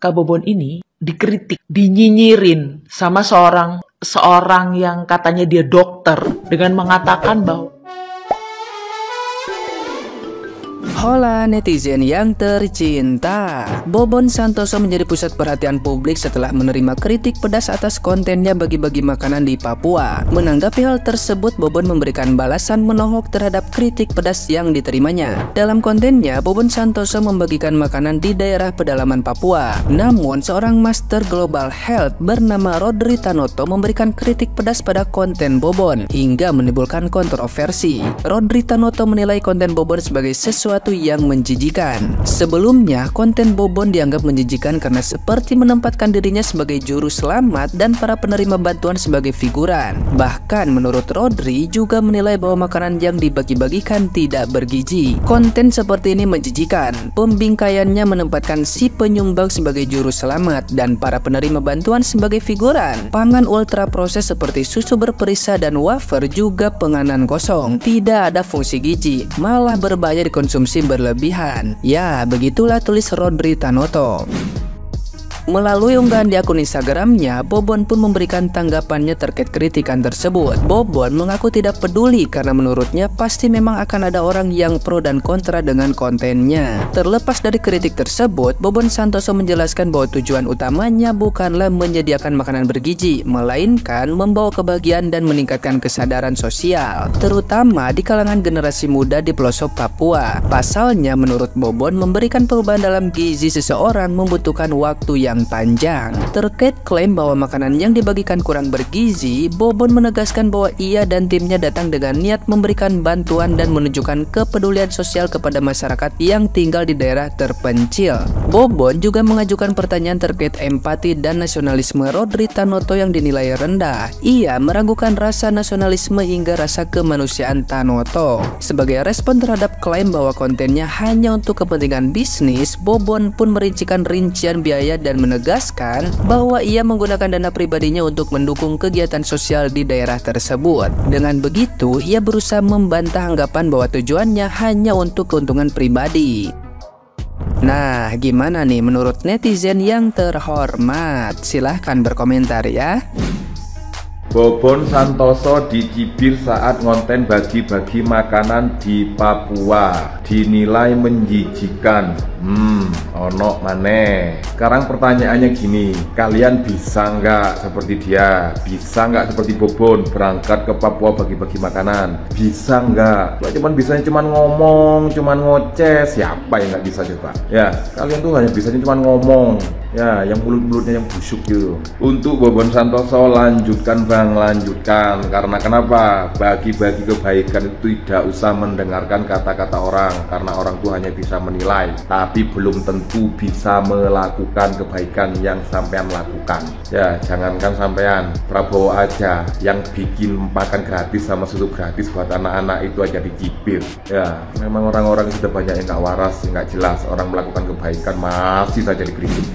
Kak Bobon ini dikritik, dinyinyirin sama seorang yang katanya dia dokter dengan mengatakan bahwa Hola netizen yang tercinta, Bobon Santoso menjadi pusat perhatian publik setelah menerima kritik pedas atas kontennya bagi-bagi makanan di Papua. Menanggapi hal tersebut, Bobon memberikan balasan menohok terhadap kritik pedas yang diterimanya. Dalam kontennya, Bobon Santoso membagikan makanan di daerah pedalaman Papua. Namun, seorang Master Global Health bernama Rodri Tanoto memberikan kritik pedas pada konten Bobon hingga menimbulkan kontroversi. Rodri Tanoto menilai konten Bobon sebagai sesuatu yang menjijikan. Sebelumnya, konten Bobon dianggap menjijikan karena seperti menempatkan dirinya sebagai juru selamat dan para penerima bantuan sebagai figuran. Bahkan menurut Rodri juga menilai bahwa makanan yang dibagi-bagikan tidak bergizi. Konten seperti ini menjijikan. Pembingkaiannya menempatkan si penyumbang sebagai juru selamat dan para penerima bantuan sebagai figuran. Pangan ultra proses seperti susu berperisa dan wafer juga penganan kosong. Tidak ada fungsi gizi, malah berbahaya dikonsumsi berlebihan. Ya, begitulah tulis Rodri Tanoto. Melalui unggahan di akun Instagramnya, Bobon pun memberikan tanggapannya terkait kritikan tersebut. Bobon mengaku tidak peduli karena menurutnya pasti memang akan ada orang yang pro dan kontra dengan kontennya. Terlepas dari kritik tersebut, Bobon Santoso menjelaskan bahwa tujuan utamanya bukanlah menyediakan makanan bergizi, melainkan membawa kebahagiaan dan meningkatkan kesadaran sosial, terutama di kalangan generasi muda di pelosok Papua. Pasalnya, menurut Bobon, memberikan perubahan dalam gizi seseorang membutuhkan waktu yang panjang. Terkait klaim bahwa makanan yang dibagikan kurang bergizi, Bobon menegaskan bahwa ia dan timnya datang dengan niat memberikan bantuan dan menunjukkan kepedulian sosial kepada masyarakat yang tinggal di daerah terpencil. Bobon juga mengajukan pertanyaan terkait empati dan nasionalisme Rodri Tanoto yang dinilai rendah. Ia meragukan rasa nasionalisme hingga rasa kemanusiaan Tanoto. Sebagai respon terhadap klaim bahwa kontennya hanya untuk kepentingan bisnis, Bobon pun merincikan rincian biaya dan menegaskan bahwa ia menggunakan dana pribadinya untuk mendukung kegiatan sosial di daerah tersebut. Dengan begitu, ia berusaha membantah anggapan bahwa tujuannya hanya untuk keuntungan pribadi. Nah, gimana nih menurut netizen yang terhormat? Silahkan berkomentar ya. Bobon Santoso dicibir saat ngonten bagi-bagi makanan di Papua, dinilai menjijikan. Ono maneh. Sekarang pertanyaannya gini, kalian bisa nggak seperti dia? Bisa nggak seperti Bobon berangkat ke Papua bagi-bagi makanan? Bisa nggak? Cuman ngomong, cuman ngoceh, siapa yang nggak bisa coba? Ya, kalian tuh hanya bisanya cuman ngomong. Ya, yang mulut-mulutnya yang busuk gitu. Untuk Bobon Santoso, lanjutkan bang, lanjutkan. Karena kenapa? Bagi-bagi kebaikan itu tidak usah mendengarkan kata-kata orang, karena orang tuh hanya bisa menilai, tapi belum tentu bisa melakukan kebaikan yang sampean lakukan. Ya, jangankan sampean, Prabowo aja yang bikin makan gratis sama susu gratis buat anak-anak itu aja dicibir. Ya, memang orang-orang sudah banyak yang nggak waras, nggak jelas. Orang melakukan kebaikan masih saja dikritik.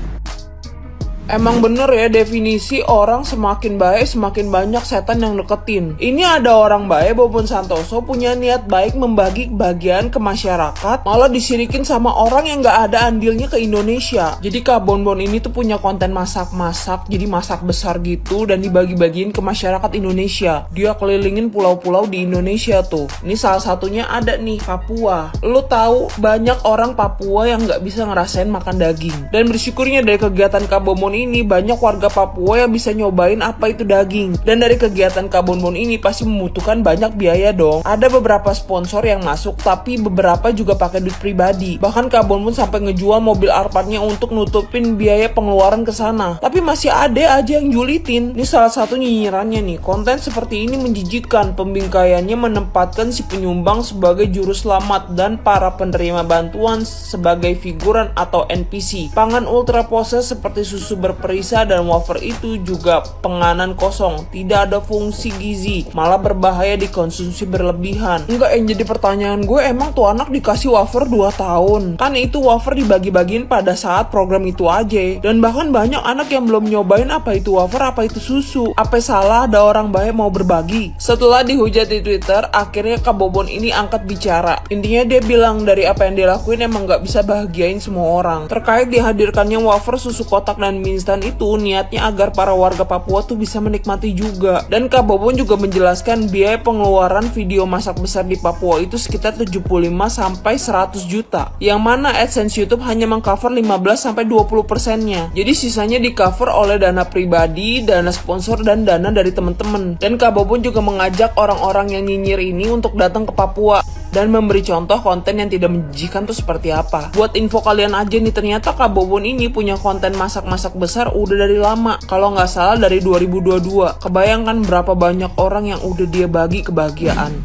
emang bener ya definisi orang semakin baik semakin banyak setan yang deketin. Ini ada orang baik, Bobon Santoso punya niat baik membagi bagian ke masyarakat, malah disirikin sama orang yang gak ada andilnya ke Indonesia. Jadi Kak Bonbon ini tuh punya konten masak-masak, jadi masak besar gitu dan dibagi-bagiin ke masyarakat Indonesia. Dia kelilingin pulau-pulau di Indonesia tuh. Ini salah satunya ada nih Papua. Lu tahu banyak orang Papua yang gak bisa ngerasain makan daging. Dan bersyukurnya dari kegiatan Kak Bonbon ini banyak warga Papua yang bisa nyobain apa itu daging. Dan dari kegiatan Kak Bonbon ini pasti membutuhkan banyak biaya dong. Ada beberapa sponsor yang masuk, tapi beberapa juga pakai duit pribadi. Bahkan Kak Bonbon sampai ngejual mobil Alphardnya untuk nutupin biaya pengeluaran ke sana. Tapi masih ada aja yang julitin. Ini salah satu nyinyirannya nih. Konten seperti ini menjijikkan. Pembingkaiannya menempatkan si penyumbang sebagai juru selamat dan para penerima bantuan sebagai figuran atau NPC. Pangan ultra proses seperti susu berperisa dan wafer itu juga penganan kosong, tidak ada fungsi gizi, malah berbahaya dikonsumsi berlebihan. Enggak, yang jadi pertanyaan gue, emang tuh anak dikasih wafer 2 tahun? Kan itu wafer dibagi-bagiin pada saat program itu aja. Dan bahkan banyak anak yang belum nyobain apa itu wafer, apa itu susu. Apa salah ada orang baik mau berbagi? Setelah dihujat di Twitter, akhirnya Kak Bobon ini angkat bicara. Intinya dia bilang dari apa yang dia lakuin emang gak bisa bahagiain semua orang. Terkait dihadirkannya wafer, susu kotak, dan mie instan itu niatnya agar para warga Papua tuh bisa menikmati juga. Dan Kak Bobon juga menjelaskan biaya pengeluaran video masak besar di Papua itu sekitar 75-100 juta. Yang mana AdSense YouTube hanya mengcover 15-20%-nya. Jadi sisanya di cover oleh dana pribadi, dana sponsor, dan dana dari teman-teman. Dan Kak Bobon juga mengajak orang-orang yang nyinyir ini untuk datang ke Papua dan memberi contoh konten yang tidak menjijikan tuh seperti apa. Buat info kalian aja nih, ternyata Kak Bobon ini punya konten masak-masak besar udah dari lama. Kalau nggak salah dari 2022. Kebayangkan berapa banyak orang yang udah dia bagi kebahagiaan.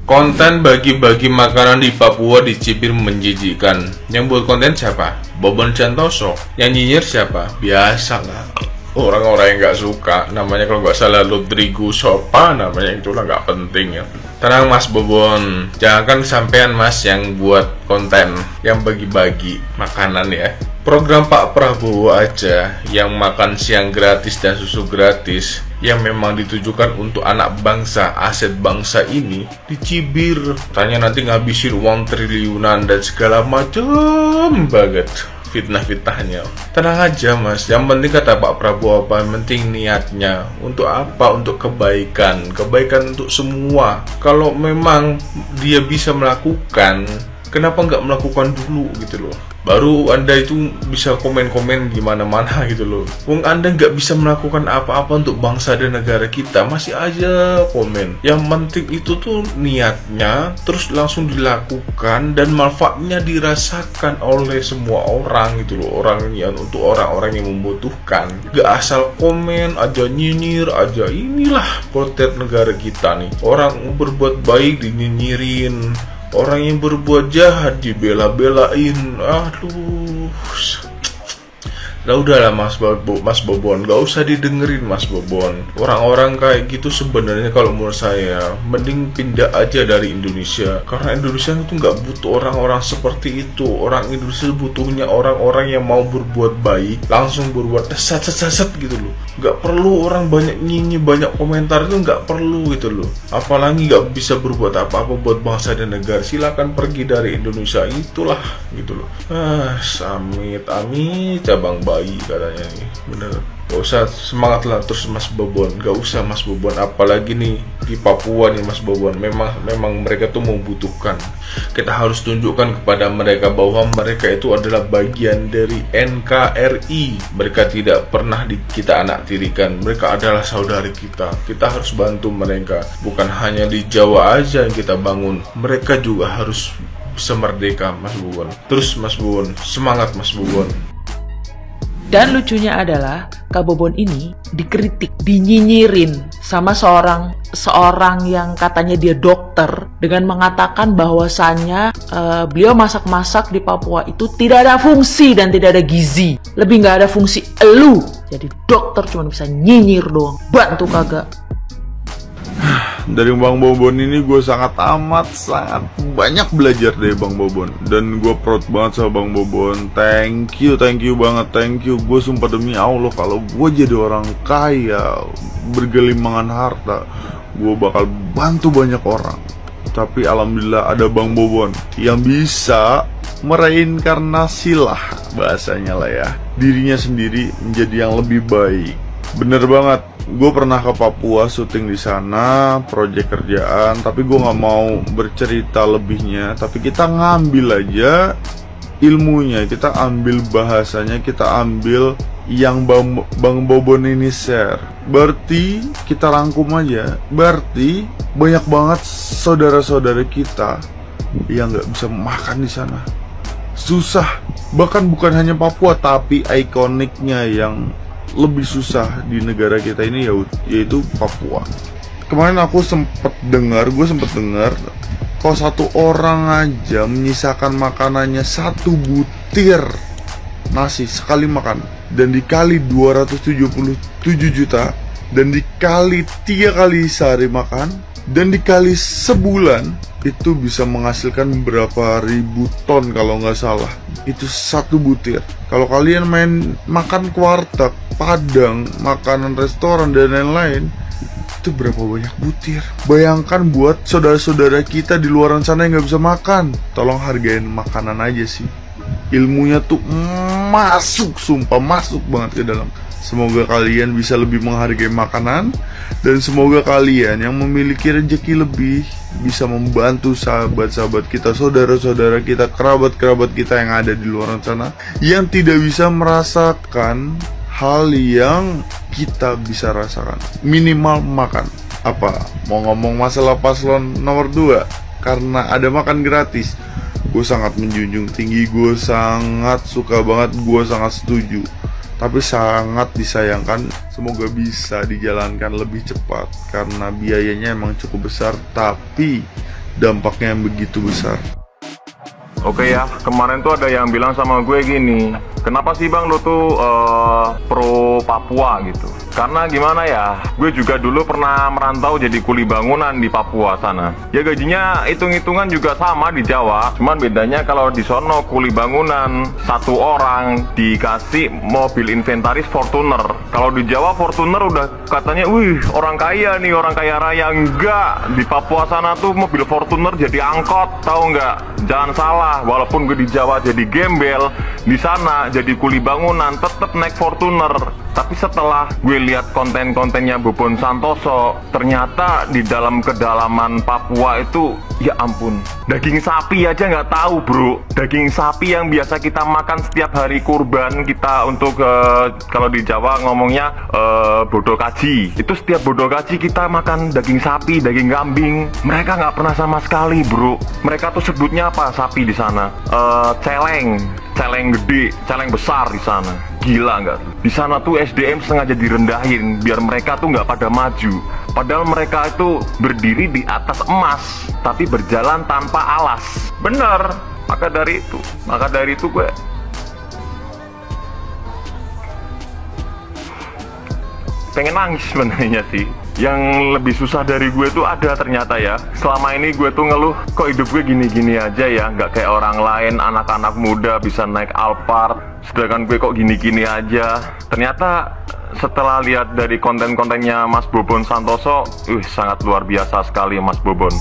Konten bagi-bagi makanan di Papua dicibir menjijikan. Yang buat konten siapa? Bobon Santoso. Yang nyinyir siapa? Biasalah, orang-orang yang nggak suka. Namanya kalau nggak salah Rodrigo Sopa, namanya, itulah nggak penting ya. Tenang Mas Bobon, jangan sampean Mas yang buat konten yang bagi-bagi makanan ya. Program Pak Prabowo aja yang makan siang gratis dan susu gratis, yang memang ditujukan untuk anak bangsa, aset bangsa ini, dicibir. Tanya nanti ngabisin uang triliunan dan segala macam banget fitnah-fitnahnya. Tenang aja Mas, yang penting kata Pak Prabowo apa, yang penting niatnya. Untuk apa? Untuk kebaikan. Kebaikan untuk semua. Kalau memang dia bisa melakukan, kenapa nggak melakukan dulu gitu loh? Baru Anda itu bisa komen-komen di mana-mana gitu loh. Wong Anda nggak bisa melakukan apa-apa untuk bangsa dan negara kita, masih aja komen. Yang penting itu tuh niatnya, terus langsung dilakukan dan manfaatnya dirasakan oleh semua orang gitu loh. Orang yang untuk orang-orang yang membutuhkan. Gak asal komen aja, nyinyir aja. Inilah potret negara kita nih. Orang berbuat baik dinyinyirin, orang yang berbuat jahat dibela-belain. Aduh. Nah udahlah Mas Bobon, gak usah didengerin Mas Bobon. Orang-orang kayak gitu sebenarnya kalau menurut saya mending pindah aja dari Indonesia. Karena Indonesia itu gak butuh orang-orang seperti itu. Orang Indonesia butuhnya orang-orang yang mau berbuat baik, langsung berbuat sat gitu loh. Gak perlu orang banyak nyinyi, banyak komentar, itu gak perlu gitu loh. Apalagi gak bisa berbuat apa-apa buat bangsa dan negara. Silakan pergi dari Indonesia, itulah gitu loh. Amit cabang bayi katanya nih, bener. Gak usah, semangatlah terus Mas Bobon. Gak usah Mas Bobon, apalagi nih di Papua nih Mas Bobon. Memang mereka tuh membutuhkan. Kita harus tunjukkan kepada mereka bahwa mereka itu adalah bagian dari NKRI. Mereka tidak pernah kita anak tirikan. Mereka adalah saudari kita. Kita harus bantu mereka. Bukan hanya di Jawa aja yang kita bangun. Mereka juga harus bisa merdeka Mas Bobon. Terus Mas Bobon, semangat Mas Bobon. Dan lucunya adalah Kak Bobon ini dikritik, dinyinyirin sama seorang yang katanya dia dokter, dengan mengatakan bahwasannya beliau masak-masak di Papua itu tidak ada fungsi dan tidak ada gizi. Lebih nggak ada fungsi elu. Jadi dokter cuma bisa nyinyir doang. Bantu kagak. Dari Bang Bobon ini gue sangat banyak belajar dari Bang Bobon. Dan gue proud banget sama Bang Bobon. Thank you banget, thank you. Gue sumpah demi Allah, kalau gue jadi orang kaya, bergelimangan harta, gue bakal bantu banyak orang. Tapi alhamdulillah ada Bang Bobon yang bisa mereinkarnasi lah, bahasanya lah ya, dirinya sendiri menjadi yang lebih baik. Bener banget. Gue pernah ke Papua syuting di sana, proyek kerjaan, tapi gue nggak mau bercerita lebihnya. Tapi kita ngambil aja ilmunya, kita ambil bahasanya, kita ambil yang Bang Bobon ini share. Berarti kita rangkum aja. Berarti banyak banget saudara-saudara kita yang nggak bisa makan di sana. Susah. Bahkan bukan hanya Papua, tapi ikoniknya yang lebih susah di negara kita ini yaitu Papua. Kemarin gue sempet dengar kalau satu orang aja menyisakan makanannya 1 butir nasi sekali makan, dan dikali 277 juta, dan dikali 3 kali sehari makan, dan dikali sebulan, itu bisa menghasilkan berapa ribu ton kalau nggak salah. Itu satu butir. Kalau kalian main makan ke warteg, padang, makanan restoran dan lain-lain, itu berapa banyak butir. Bayangkan buat saudara-saudara kita di luar sana yang nggak bisa makan. Tolong hargain makanan aja sih. Ilmunya tuh masuk, sumpah masuk banget ke dalam. Semoga kalian bisa lebih menghargai makanan, dan semoga kalian yang memiliki rezeki lebih bisa membantu sahabat-sahabat kita, saudara-saudara kita, kerabat-kerabat kita yang ada di luar sana, yang tidak bisa merasakan hal yang kita bisa rasakan. Minimal makan. Apa? Mau ngomong masalah paslon nomor 2, karena ada makan gratis, gue sangat menjunjung tinggi, gue sangat suka banget, gue sangat setuju. Tapi sangat disayangkan, semoga bisa dijalankan lebih cepat, karena biayanya emang cukup besar, tapi dampaknya yang begitu besar. Oke ya, kemarin tuh ada yang bilang sama gue gini, kenapa sih bang lo tuh pro Papua gitu? Karena gimana ya, gue juga dulu pernah merantau jadi kuli bangunan di Papua sana. Ya gajinya hitung-hitungan juga sama di Jawa, cuman bedanya kalau di sono kuli bangunan satu orang dikasih mobil inventaris Fortuner. Kalau di Jawa Fortuner udah katanya, wih orang kaya nih, orang kaya raya. Enggak, di Papua sana tuh mobil Fortuner jadi angkot, tahu nggak? Jangan salah, walaupun gue di Jawa jadi gembel, di sana jadi kuli bangunan tetap naik Fortuner. Tapi setelah gue lihat konten-kontennya Bobon Santoso, ternyata di dalam kedalaman Papua itu, ya ampun, daging sapi aja nggak tahu bro. Daging sapi yang biasa kita makan setiap hari kurban kita untuk kalau di Jawa ngomongnya bodo kaji. Itu setiap bodo kaji kita makan daging sapi, daging kambing. Mereka nggak pernah sama sekali bro. Mereka tuh sebutnya apa sapi di sana? Celeng gede, celeng besar di sana. Gila nggak tuh? Di sana tuh SDM sengaja direndahin biar mereka tuh nggak pada maju. Padahal mereka itu berdiri di atas emas, tapi berjalan tanpa alas. Bener. Maka dari itu gue pengen nangis sebenarnya sih. Yang lebih susah dari gue tuh ada ternyata ya. Selama ini gue tuh ngeluh, kok hidup gue gini-gini aja ya, nggak kayak orang lain, anak-anak muda bisa naik Alphard, sedangkan gue kok gini-gini aja. Ternyata setelah lihat dari konten-kontennya Mas Bobon Santoso, sangat luar biasa sekali Mas Bobon.